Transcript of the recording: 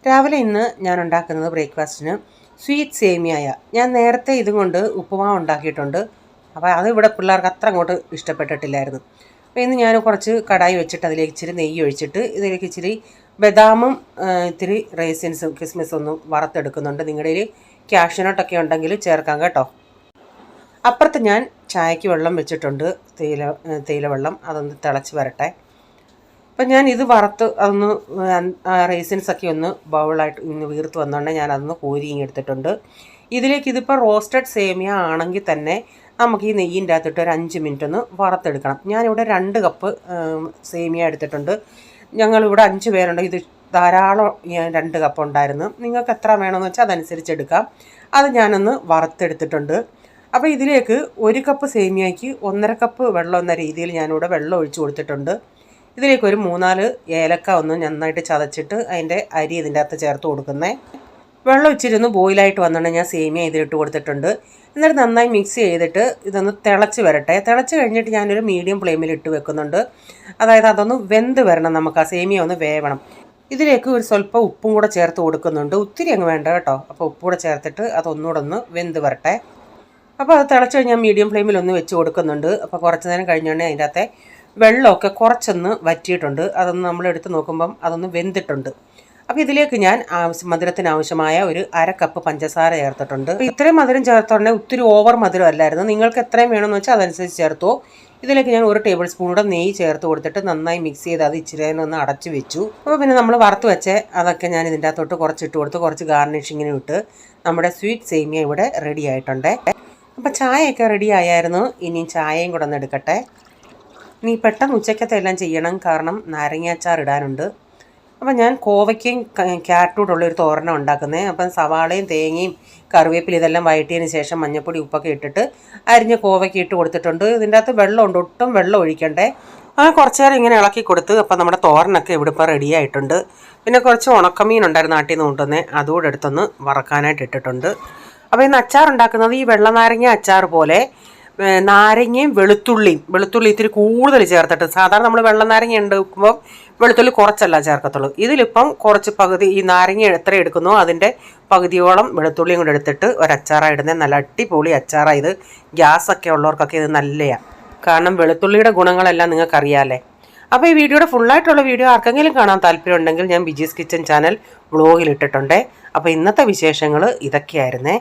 രാവിലെ ഇന്ന് ഞാൻ ഉണ്ടാക്കുന്നത് ബ്രേക്ക്ഫാസ്റ്റിന് സ്വീറ്റ് സേമിയായ. ഞാൻ നേരത്തെ ഇതുകൊണ്ട് ഉപ്പുമാവ് ഉണ്ടാക്കിയിട്ടുണ്ട്. അപ്പോൾ അത് ഇവിടെ പിള്ളേർക്ക് അത്ര അങ്ങോട്ട് ഇഷ്ടപ്പെട്ടിട്ടില്ലായിരുന്നു. അപ്പോൾ ഇന്ന് ഞാൻ കുറച്ച് കടായി വെച്ചിട്ട് അതിലേക്ക് ഇച്ചിരി നെയ്യ് ഒഴിച്ചിട്ട് ഇതിലേക്ക് ഇച്ചിരി ബദാമും ഇത്തിരി റേസിൻസും കിസ്മിസും ഒന്ന് വറുത്തെടുക്കുന്നുണ്ട്. നിങ്ങളുടെ കയ്യിൽ ക്യാഷ്യൂനട്ടൊക്കെ ഉണ്ടെങ്കിൽ ചേർക്കാം കേട്ടോ. അപ്പുറത്ത് ഞാൻ ചായക്ക് വെള്ളം വെച്ചിട്ടുണ്ട്, തേയില വെള്ളം. അതൊന്ന് തിളച്ച് വരട്ടെ. അപ്പം ഞാൻ ഇത് വറുത്ത് അതൊന്ന് റേസിൻസൊക്കെ ഒന്ന് ബൗളായിട്ട് ഇന്ന് വീർത്ത് വന്നുകൊണ്ട് ഞാൻ അതൊന്ന് കോരി എടുത്തിട്ടുണ്ട്. ഇതിലേക്ക് ഇതിപ്പോൾ റോസ്റ്റഡ് സേമിയ ആണെങ്കിൽ തന്നെ നമുക്ക് ഈ നെയ്യിൻ്റെ അകത്തിട്ട് ഒരു 5 മിനിറ്റ് ഒന്ന് വറുത്തെടുക്കണം. ഞാനിവിടെ 2 കപ്പ് സേമിയ എടുത്തിട്ടുണ്ട്. ഞങ്ങളിവിടെ 5 പേരുണ്ട്. ഇത് ധാരാളം 2 കപ്പ് ഉണ്ടായിരുന്നു. നിങ്ങൾക്ക് എത്ര വേണമെന്ന് വെച്ചാൽ അതനുസരിച്ച് എടുക്കാം. അത് ഞാനൊന്ന് വറുത്തെടുത്തിട്ടുണ്ട്. അപ്പോൾ ഇതിലേക്ക് 1 കപ്പ് സേമിയയ്ക്ക് 1.5 കപ്പ് വെള്ളം എന്ന രീതിയിൽ ഞാനിവിടെ വെള്ളം ഒഴിച്ച് കൊടുത്തിട്ടുണ്ട്. ഇതിലേക്ക് ഒരു 3-4 ഏലക്ക ഒന്ന് നന്നായിട്ട് ചതച്ചിട്ട് അതിൻ്റെ അരി ഇതിൻ്റെ അകത്ത് ചേർത്ത് കൊടുക്കുന്നത്. വെള്ളം ഇച്ചിരി ബോയിലായിട്ട് വന്നിട്ടുണ്ടെങ്കിൽ ഞാൻ സേമിയ ഇതിലിട്ട് കൊടുത്തിട്ടുണ്ട്. എന്നിട്ട് നന്നായി മിക്സ് ചെയ്തിട്ട് ഇതൊന്ന് തിളച്ച് വരട്ടെ. തിളച്ച് കഴിഞ്ഞിട്ട് ഞാനൊരു മീഡിയം ഫ്ലെയിമിൽ ഇട്ട് വെക്കുന്നുണ്ട്. അതായത് അതൊന്ന് വെന്ത് വരണം, നമുക്ക് ആ സേമിയ ഒന്ന് വേവണം. ഇതിലേക്ക് ഒരു സ്വല്പം ഉപ്പും കൂടെ ചേർത്ത് കൊടുക്കുന്നുണ്ട്. ഒത്തിരി അങ്ങ് വേണ്ട കേട്ടോ. അപ്പോൾ ഉപ്പ് കൂടെ ചേർത്തിട്ട് അതൊന്നുകൂടെ ഒന്ന് വെന്ത് വരട്ടെ. അപ്പോൾ അത് തിളച്ച് കഴിഞ്ഞാൽ മീഡിയം ഫ്ലെയിമിൽ ഒന്ന് വെച്ച് കൊടുക്കുന്നുണ്ട്. അപ്പോൾ കുറച്ച് നേരം കഴിഞ്ഞുകൊണ്ടേ അതിൻ്റെ അകത്തെ വെള്ളമൊക്കെ കുറച്ചൊന്ന് വറ്റിയിട്ടുണ്ട്. അതൊന്ന് നമ്മളെടുത്ത് നോക്കുമ്പം അതൊന്ന് വെന്തിട്ടുണ്ട്. അപ്പോൾ ഇതിലേക്ക് ഞാൻ മധുരത്തിന് ആവശ്യമായ ഒരു 1/2 കപ്പ് പഞ്ചസാര ചേർത്തിട്ടുണ്ട്. അപ്പോൾ ഇത്രയും മധുരം ചേർത്തോണ്ടെങ്കിൽ ഒത്തിരി ഓവർ മധുരം അല്ലായിരുന്നു. നിങ്ങൾക്ക് എത്രയും വേണമെന്ന് വെച്ചാൽ അതനുസരിച്ച് ചേർത്തോ. ഇതിലേക്ക് ഞാൻ 1 ടേബിൾ സ്പൂണൂടെ നെയ്യ് ചേർത്ത് കൊടുത്തിട്ട് നന്നായി മിക്സ് ചെയ്ത് അത് ഇച്ചിരി ഒന്ന് അടച്ചു വെച്ചു. അപ്പോൾ പിന്നെ നമ്മൾ വറുത്ത് വെച്ച് അതൊക്കെ ഞാൻ ഇതിൻ്റെ അകത്തോട്ട് കുറച്ചിട്ട് കൊടുത്ത് കുറച്ച് ഗാർണിഷിങ്ങിനും ഇട്ട് നമ്മുടെ സ്വീറ്റ് സേമിയ ഇവിടെ റെഡി ആയിട്ടുണ്ട്. അപ്പോൾ ചായയൊക്കെ റെഡി ആയായിരുന്നു. ഇനി ചായയും കൂടെ ഒന്ന് എടുക്കട്ടെ. ഇനി പെട്ടെന്ന് ഉച്ചക്കത്തെ എല്ലാം ചെയ്യണം, കാരണം നാരങ്ങാച്ചാർ ഇടാനുണ്ട്. അപ്പം ഞാൻ കോവയ്ക്കയും ക്യാരറ്റൂടുള്ളൊരു തോരനം ഉണ്ടാക്കുന്നത്. അപ്പം സവാളയും തേങ്ങയും കറിവേപ്പില ഇതെല്ലാം വഴറ്റിയതിന് ശേഷം മഞ്ഞൾപ്പൊടി ഉപ്പൊക്കെ ഇട്ടിട്ട് അരിഞ്ഞ കോവയ്ക്ക് ഇട്ട് കൊടുത്തിട്ടുണ്ട്. ഇതിൻ്റെ അകത്ത് വെള്ളമുണ്ട്, ഒട്ടും വെള്ളം ഒഴിക്കണ്ടേ. അങ്ങനെ കുറച്ച് നേരം ഇങ്ങനെ ഇളക്കി കൊടുത്ത് അപ്പം നമ്മുടെ തോരനൊക്കെ ഇവിടെ ഇപ്പോൾ റെഡി ആയിട്ടുണ്ട്. പിന്നെ കുറച്ച് ഉണക്കമീൻ ഉണ്ടായിരുന്നു നാട്ടിൽ നിന്ന് കൊണ്ടുവന്നേ, അതുകൂടെ എടുത്തൊന്ന് വറക്കാനായിട്ട് ഇട്ടിട്ടുണ്ട്. അപ്പോൾ ഇന്ന് അച്ചാർ ഉണ്ടാക്കുന്നത് ഈ വെള്ളനാരങ്ങ അച്ചാർ പോലെ നാരങ്ങയും വെളുത്തുള്ളി ഇത്തിരി കൂടുതൽ ചേർത്തിട്ട്. സാധാരണ നമ്മൾ വെള്ളനാരങ്ങ ഉണ്ടാക്കുമ്പോൾ വെളുത്തുള്ളി കുറച്ചല്ല ചേർക്കത്തുള്ളൂ. ഇതിലിപ്പം കുറച്ച് പകുതി ഈ നാരങ്ങ എത്ര എടുക്കുന്നോ അതിൻ്റെ പകുതിയോളം വെളുത്തുള്ളിയും കൂടെ എടുത്തിട്ട് ഒരച്ചാറാണ് ഇടുന്നത്. നല്ല അടിപൊളി അച്ചാറാണ് ഇത്. ഗ്യാസൊക്കെ ഉള്ളവർക്കൊക്കെ ഇത് നല്ലതാണ്, കാരണം വെളുത്തുള്ളിയുടെ ഗുണങ്ങളെല്ലാം നിങ്ങൾക്കറിയാമല്ലേ. അപ്പോൾ ഈ വീഡിയോയുടെ ഫുള്ളായിട്ടുള്ള വീഡിയോ ആർക്കെങ്കിലും കാണാൻ താല്പര്യമുണ്ടെങ്കിൽ ഞാൻ ബിജീസ് കിച്ചൻ ചാനൽ വ്ളോഗിൽ ഇട്ടിട്ടുണ്ട്. അപ്പോൾ ഇന്നത്തെ വിശേഷങ്ങൾ ഇതൊക്കെയായിരുന്നേ.